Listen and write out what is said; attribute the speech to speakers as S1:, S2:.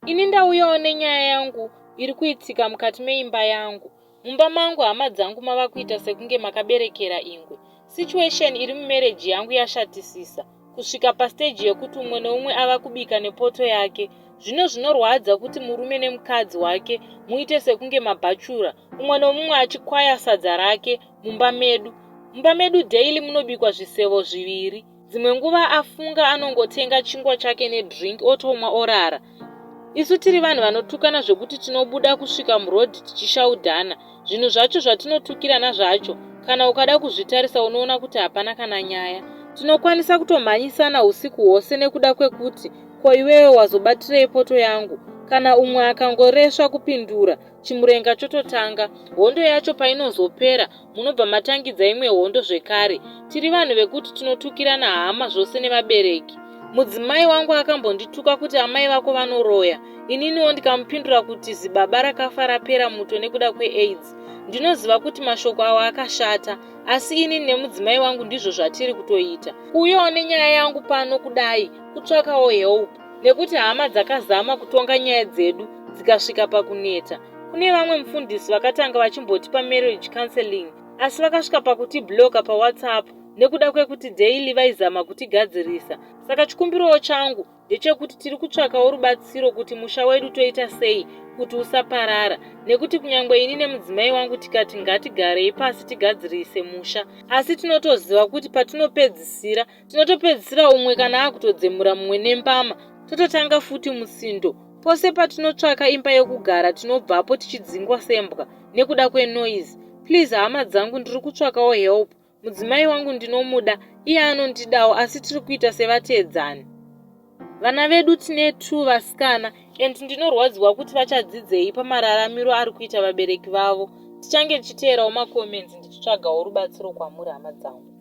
S1: Ini ndauyawo nenyaya yangu iri kuitika mukati meimba yangu. Mumba mangu hama dzangu mava kuita sekunge makaberekera ingwe. Situation iri mumereji yangu yashatisisa kusvika pastage yekuti umwe neumwe ava kubika nepoto yake. Zvino zvinorwadza kuti murume nemukadzi wake muite sekunge mabhachura, umwe nomumwe achikwaya sadza rake mumba medu. Mumba medu daily munobikwa zvisevo zviviri. Dzimwe nguva afunga anongotenga chingwa chake nedrink otomwa orara. Isu tiri vanhu vanotukana zvekuti tinobuda kusvika murodhi tichishaudhana. Zvinhu zvacho zvatinotukirana zvacho, kana ukada kuzvitarisa unoona kuti hapana kana nyaya. Tinokwanisa kutomhanyisana usiku hwose nekuda kwekuti ko iwewe wazobatirei poto yangu. Kana umwe akangoreswa kupindura, chimurenga chototanga. Hondo yacho painozopera, munobva matangidza imwe hondo zvekare. Tiri vanhu vekuti tinotukirana hama zvose nevabereki. Mudzimai wangu akambondituka kuti amai vako vanoroya. Ininiwo ndikamupindura kuti zibaba rakafa rapera muto nekuda kweAIDS. Ndinoziva kuti mashoko awo akashata, asi ini nemudzimai wangu ndizvo zvatiri kutoita. Kuuyawo nenyaya yangu pano kudai, kutsvakawo help. Nekuti hama dzakazama kutonga nyaya dzedu, dzikasvika pakuneta. Kune vamwe mufundisi vakatanga vachimbotipa marriage counseling, asi vakasvika pakutibloka paWhatsApp nekuda kwekuti daily vaizama kutigadzirisa. Saka chikumbirowo changu ndechekuti tiri kutsvakawo rubatsiro kuti musha wedu toita sei kuti usaparara, nekuti kunyangwe ini nemudzimai wangu tikati ngatigarei pasi tigadzirise musha, asi tinotoziva kuti tinotopedzisira umwe kana akutodzemura mumwe nembama, tototanga futi musindo. Pose patinotsvaka imba yekugara tinobvapo tichidzingwa sembwa nekuda kwenoise. Please hama dzangu, ndiri kutsvakawo help. Mudzimai wangu ndinomuda, iye anondidawo, asi tiri kuita sevatedzani. Vana vedu tine 2 vasikana, and ndinorwadziwa kuti vachadzidzei pamararamiro ari kuita vabereki vavo. Tichange tichiteerawo makomenti ndichitsvagawo rubatsiro kwamuri hama dzangu.